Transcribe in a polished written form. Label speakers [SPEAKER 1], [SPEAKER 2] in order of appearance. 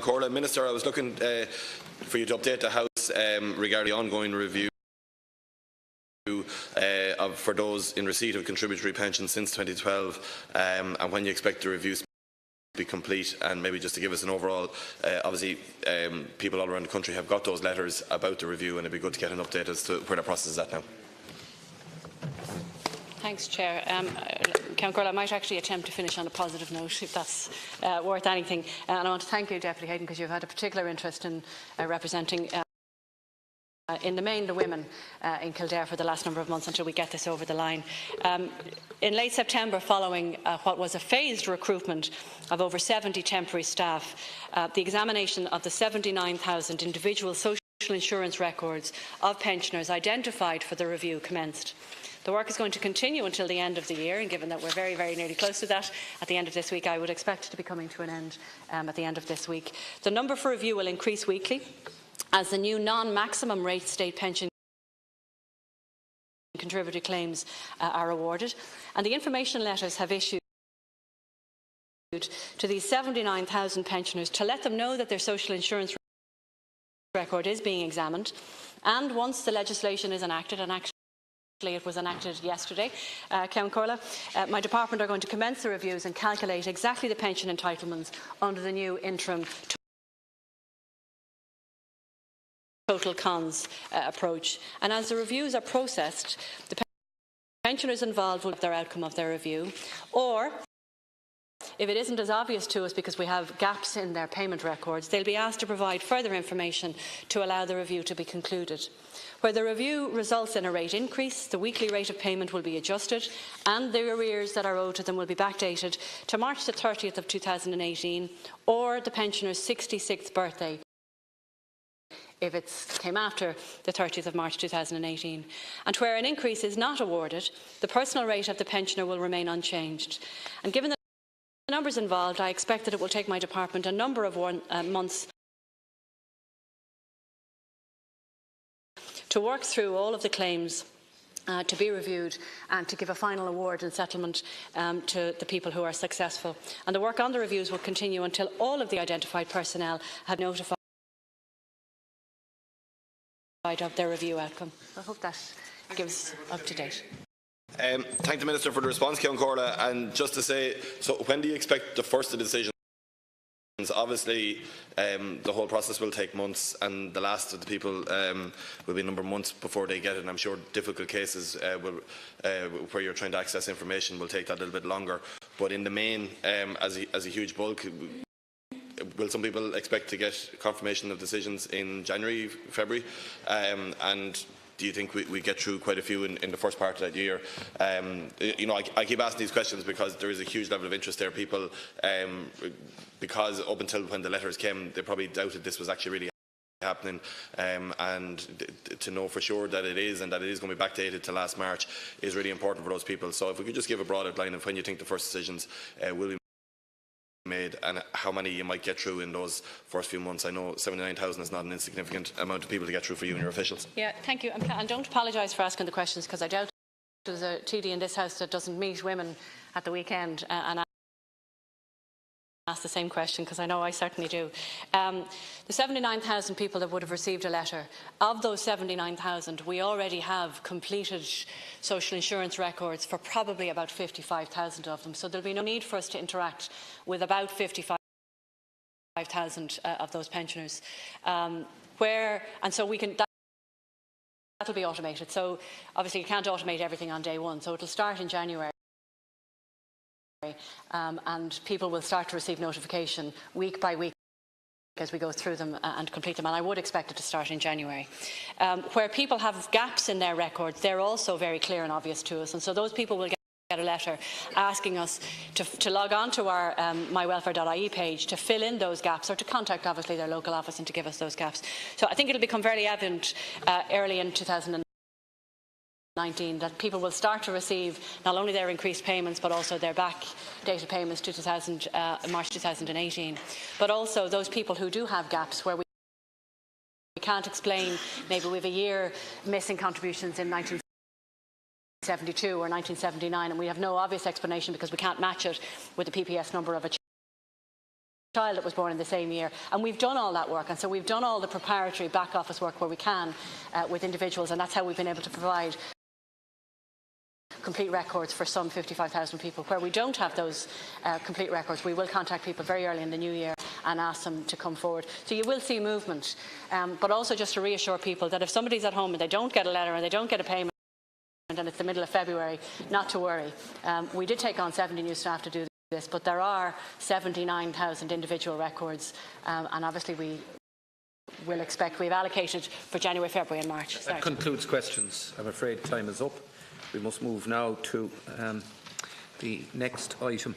[SPEAKER 1] Corla. Minister, I was looking for you to update the House regarding the ongoing review for those in receipt of contributory pension since 2012, and when you expect the review to be complete, and maybe just to give us an overall, obviously people all around the country have got those letters about the review, and it would be good to get an update as to where the process is at now.
[SPEAKER 2] Thanks, Chair. Count Corla, I might actually attempt to finish on a positive note, if that's worth anything. And I want to thank you, Deputy Hayden, because you've had a particular interest in representing in the main the women in Kildare for the last number of months until we get this over the line. In late September, following what was a phased recruitment of over 70 temporary staff, the examination of the 79,000 individual social insurance records of pensioners identified for the review commenced. The work is going to continue until the end of the year, and given that we're very, very nearly close to that, at the end of this week, I would expect it to be coming to an end at the end of this week. The number for review will increase weekly as the new non-maximum rate state pension contributory claims are awarded, and the information letters have issued to these 79,000 pensioners to let them know that their social insurance record is being examined, and once the legislation is enacted, and actually it was enacted yesterday, Count Corla, my department are going to commence the reviews and calculate exactly the pension entitlements under the new interim total cons approach. And as the reviews are processed, the pensioners involved will have their outcome of their review, or if it isn't as obvious to us because we have gaps in their payment records, they'll be asked to provide further information to allow the review to be concluded. Where the review results in a rate increase, the weekly rate of payment will be adjusted, and the arrears that are owed to them will be backdated to March the 30th of 2018 or the pensioner's 66th birthday, if it came after the 30th of March 2018. And where an increase is not awarded, the personal rate of the pensioner will remain unchanged. And given the numbers involved, I expect that it will take my department a number of months to work through all of the claims to be reviewed and to give a final award and settlement to the people who are successful. And the work on the reviews will continue until all of the identified personnel have notified of their review outcome. I hope that gives up to date.
[SPEAKER 1] Thank the Minister for the response, Count Corla. And just to say, so when do you expect the first of the decisions? Obviously, the whole process will take months, and the last of the people will be a number of months before they get it. And I'm sure difficult cases where you're trying to access information will take that a little bit longer. But in the main, as a huge bulk, will some people expect to get confirmation of decisions in January, February? And do you think we get through quite a few in the first part of that year? You know, I keep asking these questions because there is a huge level of interest there. People, because up until when the letters came, they probably doubted this was actually really happening, and to know for sure that it is, and that it is going to be backdated to last March, is really important for those people. So if we could just give a broad outline of when you think the first decisions will be made, and how many you might get through in those first few months. I know 79,000 is not an insignificant amount of people to get through for you and your officials.
[SPEAKER 2] Yeah, thank you. And don't apologise for asking the questions, because I doubt there's a TD in this House that doesn't meet women at the weekend and ask the same question, because I know I certainly do. The 79,000 people that would have received a letter, of those 79,000, we already have completed social insurance records for probably about 55,000 of them. So there'll be no need for us to interact with about 55,000 of those pensioners. And so we can. That'll be automated. So obviously you can't automate everything on day one. So it'll start in January. And people will start to receive notification week by week as we go through them and complete them, and I would expect it to start in January. Where people have gaps in their records, they're also very clear and obvious to us, and so those people will get a letter asking us to log on to our mywelfare.ie page to fill in those gaps, or to contact obviously their local office and to give us those gaps. So I think it'll become very evident early in 2019 that people will start to receive not only their increased payments but also their backdated payments to March 2018, but also those people who do have gaps where we can't explain, maybe we have a year missing contributions in 1972 or 1979 and we have no obvious explanation because we can't match it with the PPS number of a child that was born in the same year. And we've done all that work, and so we've done all the preparatory back office work where we can with individuals, and that's how we've been able to provide complete records for some 55,000 people. Where we don't have those complete records, we will contact people very early in the new year and ask them to come forward. So you will see movement, but also just to reassure people that if somebody's at home and they don't get a letter and they don't get a payment and it's the middle of February, not to worry. We did take on 70 new staff to do this, but there are 79,000 individual records, and obviously we've allocated for January, February and March.
[SPEAKER 3] That concludes questions. I'm afraid time is up. We must move now to the next item.